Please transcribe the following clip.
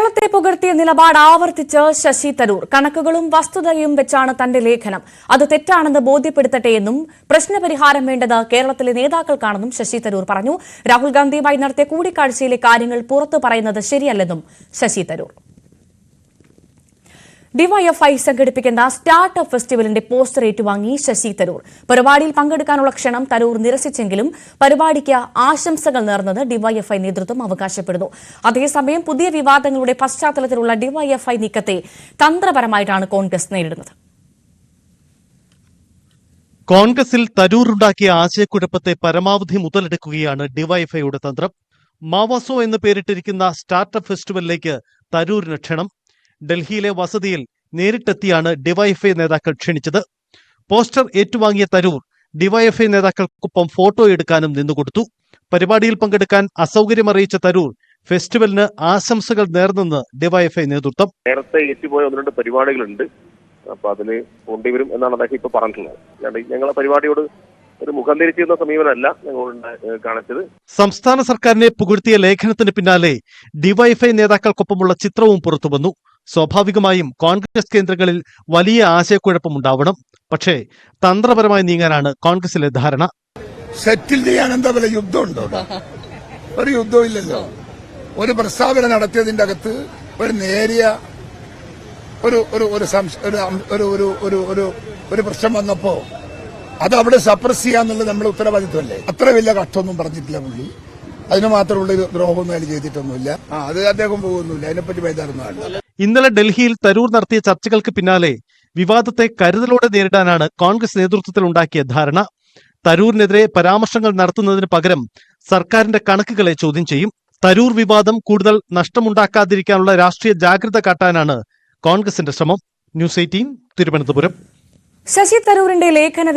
കേരളത്തെ പുകഴ്ത്തിയ നിലപാട് ആവർത്തിച്ച് ശശി തരൂർ. കണക്കുകളും വസ്തുതയും വെച്ചാണ് തന്റെ ലേഖനം. അത് തെറ്റാണെന്ന് ബോധ്യപ്പെടുത്തട്ടെയെന്നും പ്രശ്നപരിഹാരം വേണ്ടത് കേരളത്തിലെ നേതാക്കൾക്കാണെന്നും ശശി തരൂർ പറഞ്ഞു. രാഹുൽ ഗാന്ധിയുമായി നടത്തിയ കൂടിക്കാഴ്ചയിലെ കാര്യങ്ങൾ പുറത്തു പറയുന്നത് ശരിയല്ലെന്നും ശശി തരൂർ. ഡിവൈഎഫ്ഐ സംഘടിപ്പിക്കുന്ന സ്റ്റാർട്ടപ്പ് ഫെസ്റ്റിവലിന്റെ പോസ്റ്റർ ഏറ്റുവാങ്ങി ശശി തരൂർ. പരിപാടിയിൽ പങ്കെടുക്കാനുള്ള ക്ഷണം തരൂർ നിരസിച്ചെങ്കിലും പരിപാടിക്ക് ആശംസകൾ നേർന്നത് ഡിവൈഎഫ്ഐ നേതൃത്വം അവകാശപ്പെടുന്നു. അതേസമയം പുതിയ വിവാദങ്ങളുടെ പശ്ചാത്തലത്തിലുള്ള ഡിവൈഎഫ്ഐ നീക്കത്തെ തന്ത്രപരമായിട്ടാണ് കോൺഗ്രസ് നേരിടുന്നത്. കോൺഗ്രസിൽ തരൂറുണ്ടാക്കിയ ആശയക്കുഴപ്പത്തെ പരമാവധി മുതലെടുക്കുകയാണ് ഡിവൈഎഫ്ഐയുടെ തന്ത്രം. മാവോസോ എന്ന് പേരിട്ടിരിക്കുന്ന സ്റ്റാർട്ടപ്പ് ഫെസ്റ്റിവലിലേക്ക് തരൂരിന് ക്ഷണം. ഡൽഹിയിലെ വസതിയിൽ നേരിട്ടെത്തിയാണ് ഡിവൈഎഫ്ഐ നേതാക്കൾ ക്ഷണിച്ചത്. പോസ്റ്റർ ഏറ്റുവാങ്ങിയ തരൂർ ഡിവൈഎഫ്ഐ നേതാക്കൾക്കൊപ്പം ഫോട്ടോ എടുക്കാനും നിന്നുകൊടുത്തു. പരിപാടിയിൽ പങ്കെടുക്കാൻ അസൗകര്യമറിയിച്ച തരൂർ ഫെസ്റ്റിവലിന് ആശംസകൾ നേർന്നെന്ന് ഡിവൈഎഫ്ഐ നേതൃത്വം. നേരത്തെ ഏറ്റുപോയ 1-2 പരിപാടികളുണ്ട്, അപ്പൊ അതിന് കൊണ്ടുവരും എന്നാണ് അദ്ദേഹം ഇപ്പൊ പറഞ്ഞിട്ടുള്ളത്. ഞങ്ങളെ പരിപാടിയോട് ഒരു മുഖം തിരിച്ചിരുന്ന സമീപനമല്ല ഞങ്ങളോട് കാണിച്ചത്. സംസ്ഥാന സർക്കാരിനെ പുകഴ്ത്തിയ ലേഖനത്തിന് പിന്നാലെ ഡിവൈഎഫ്ഐ നേതാക്കൾക്കൊപ്പമുള്ള ചിത്രവും പുറത്തുവന്നു. സ്വാഭാവികമായും കോൺഗ്രസ് കേന്ദ്രങ്ങളിൽ വലിയ ആശയക്കുഴപ്പമുണ്ടാവണം. പക്ഷേ തന്ത്രപരമായി നീങ്ങാനാണ് കോൺഗ്രസിലെ ധാരണ. സെറ്റിൽ ചെയ്യാൻ എന്താ വല്ല യുദ്ധമുണ്ടോ? ഒരു യുദ്ധവും ഇല്ലല്ലോ. ഒരു പ്രസ്താവന നടത്തിയതിന്റെ അകത്ത് ഒരു നേരിയ ഒരു പ്രശ്നം വന്നപ്പോ അത് അവിടെ സപ്രസ് ചെയ്യാന്നുള്ളത് നമ്മുടെ ഉത്തരവാദിത്വമല്ലേ? അത്ര വലിയ കഷ്ടമൊന്നും പറഞ്ഞിട്ടില്ല പുള്ളി. അതിന് മാത്രമുള്ള ദ്രോഹമൊന്നും അതിൽ ചെയ്തിട്ടൊന്നുമില്ല. അത് അദ്ദേഹം പോകുന്നില്ല, അതിനെപ്പറ്റി ബേജാറൊന്നും. ഇന്നലെ ഡൽഹിയിൽ തരൂർ നടത്തിയ ചർച്ചകൾക്ക് പിന്നാലെ വിവാദത്തെ കരുതലോടെ നേരിടാനാണ് കോൺഗ്രസ് നേതൃത്വത്തിൽ ഉണ്ടാക്കിയ ധാരണ. തരൂരിനെതിരെ പരാമർശങ്ങൾ നടത്തുന്നതിന് പകരം സർക്കാരിന്റെ കണക്കുകളെ ചോദ്യം ചെയ്യും. തരൂർ വിവാദം കൂടുതൽ നഷ്ടമുണ്ടാക്കാതിരിക്കാനുള്ള രാഷ്ട്രീയ ജാഗ്രത കാട്ടാനാണ് കോൺഗ്രസിന്റെ ശ്രമം. ന്യൂസ് 18 തിരുവനന്തപുരം. ശശി തരൂരിന്റെ ലേഖന